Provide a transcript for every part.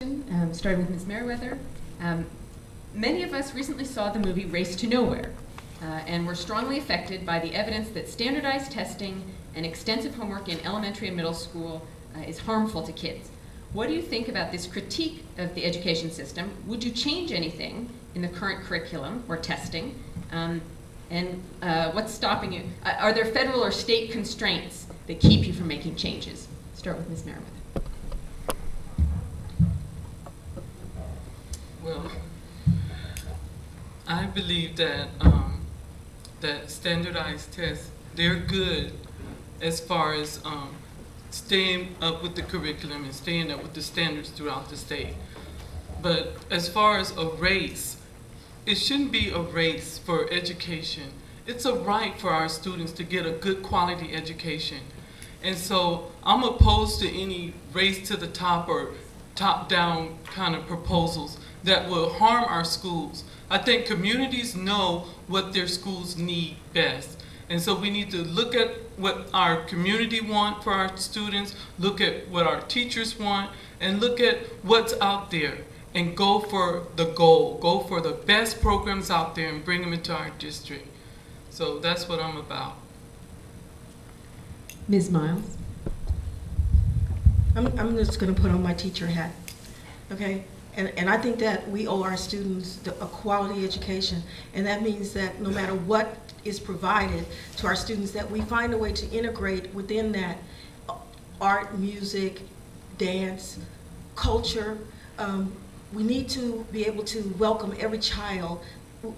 Starting with Ms. Merriweather. Many of us recently saw the movie Race to Nowhere and were strongly affected by the evidence that standardized testing and extensive homework in elementary and middle school is harmful to kids. What do you think about this critique of the education system? Would you change anything in the current curriculum or testing? And what's stopping you? Are there federal or state constraints that keep you from making changes? Start with Ms. Merriweather. Well, I believe that that standardized tests, they're good as far as staying up with the curriculum and staying up with the standards throughout the state. But as far as a race, it shouldn't be a race for education. It's a right for our students to get a good quality education. And so I'm opposed to any race to the top or top-down kind of proposals that will harm our schools. I think communities know what their schools need best. And so we need to look at what our community want for our students, look at what our teachers want, and look at what's out there and go for the goal, go for the best programs out there and bring them into our district. So that's what I'm about. Ms. Miles. I'm just going to put on my teacher hat, okay? And I think that we owe our students a quality education, and that means that no matter what is provided to our students, that we find a way to integrate within that art, music, dance, culture. We need to be able to welcome every child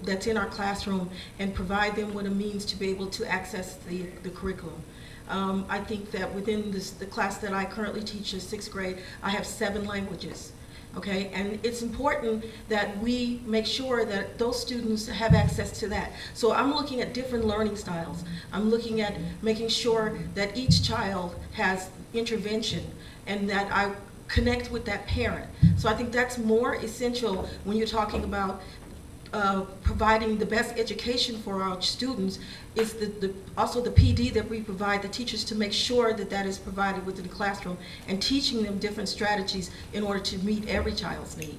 that's in our classroom and provide them with a means to be able to access the curriculum. I think that within the class that I currently teach in 6th grade, I have 7 languages. Okay, and it's important that we make sure that those students have access to that. So I'm looking at different learning styles. I'm looking at making sure that each child has intervention and that I connect with that parent. So I think that's more essential when you're talking about providing the best education for our students. Is also the PD that we provide the teachers to make sure that that is provided within the classroom and teaching them different strategies in order to meet every child's need.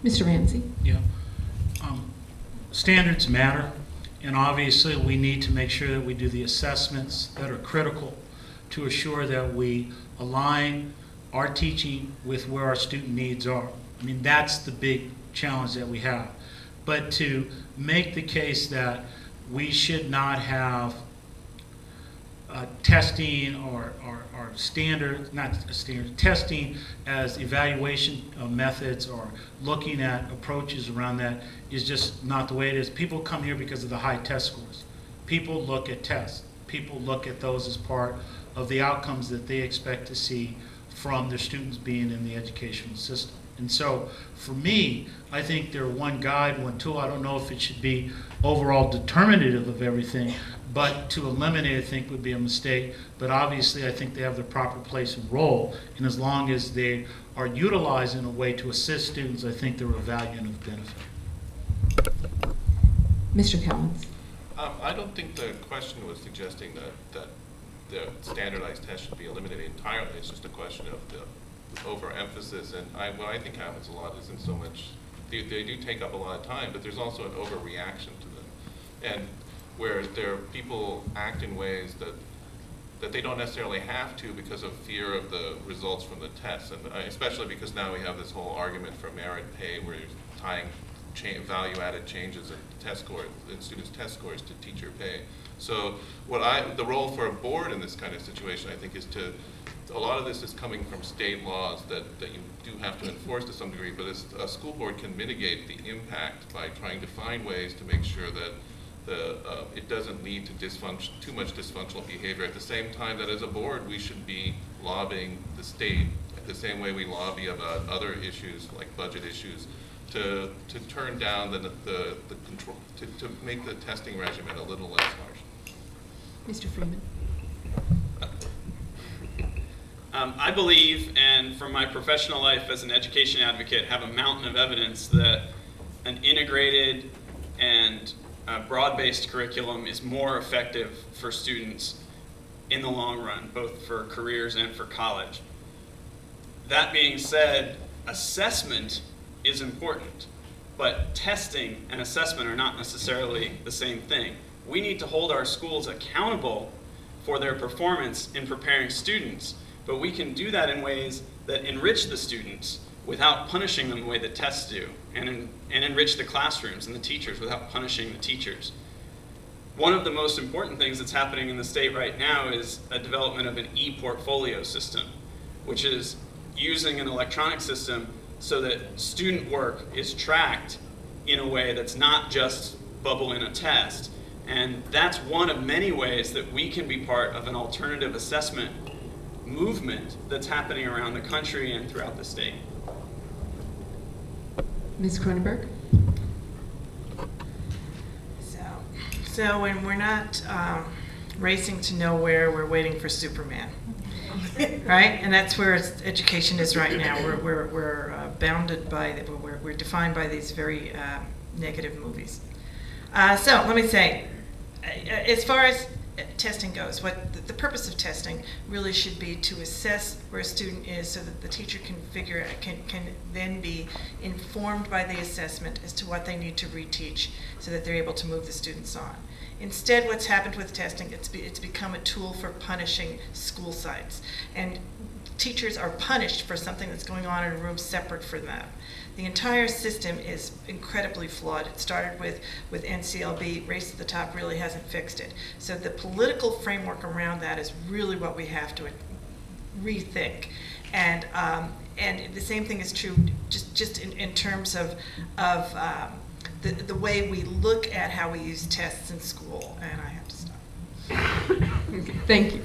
Mr. Ramsey. Yeah. Standards matter, and obviously we need to make sure that we do the assessments that are critical to assure that we align our teaching with where our student needs are. I mean, that's the big challenge that we have. But to make the case that we should not have testing or standard, not standard, testing as evaluation methods or looking at approaches around that is just not the way it is. People come here because of the high test scores. People look at tests. People look at those as part of the outcomes that they expect to see from their students being in the educational system. And so, for me, I think they're one guide, one tool. I don't know if it should be overall determinative of everything, but to eliminate, I think, would be a mistake. But obviously, I think they have the proper place and role, and as long as they are utilized in a way to assist students, I think they're of value and of benefit. Mr. Collins. I don't think the question was suggesting that the standardized test should be eliminated entirely. It's just a question of the overemphasis, and what I think happens a lot isn't so much, they do take up a lot of time, but there's also an overreaction to them. And where people act in ways that they don't necessarily have to because of fear of the results from the tests, and especially because now we have this whole argument for merit pay where you're tying value-added changes in test scores, in students' test scores to teacher pay. So the role for a board in this kind of situation, I think, is a lot of this is coming from state laws that you do have to enforce to some degree, but a school board can mitigate the impact by trying to find ways to make sure that it doesn't lead to too much dysfunctional behavior. At the same time that as a board, we should be lobbying the state the same way we lobby about other issues like budget issues to turn down the control, to make the testing regimen a little less harsh. Mr. Freeman. I believe, and from my professional life as an education advocate, have a mountain of evidence that an integrated and broad-based curriculum is more effective for students in the long run, both for careers and for college. That being said, assessment is important, but testing and assessment are not necessarily the same thing. We need to hold our schools accountable for their performance in preparing students, but we can do that in ways that enrich the students without punishing them the way that tests do, and enrich the classrooms and the teachers without punishing the teachers. One of the most important things that's happening in the state right now is a development of an e-portfolio system, which is using an electronic system so that student work is tracked in a way that's not just bubble in a test. And that's one of many ways that we can be part of an alternative assessment movement that's happening around the country and throughout the state. Ms. Cronenberg? So when we're not racing to nowhere, we're waiting for Superman, right? And that's where education is right now. We're bounded by, we're defined by these very negative movies. So let me say, as far as testing goes, what the purpose of testing really should be to assess where a student is so that the teacher can can then be informed by the assessment as to what they need to reteach so that they're able to move the students on. Instead, what's happened with testing, it's become a tool for punishing school sites. And teachers are punished for something that's going on in a room separate from them. The entire system is incredibly flawed. It started with NCLB. Race to the Top really hasn't fixed it. So the political framework around that is really what we have to rethink. And the same thing is true just in terms of the way we look at how we use tests in school. And I have to stop. Okay, thank you.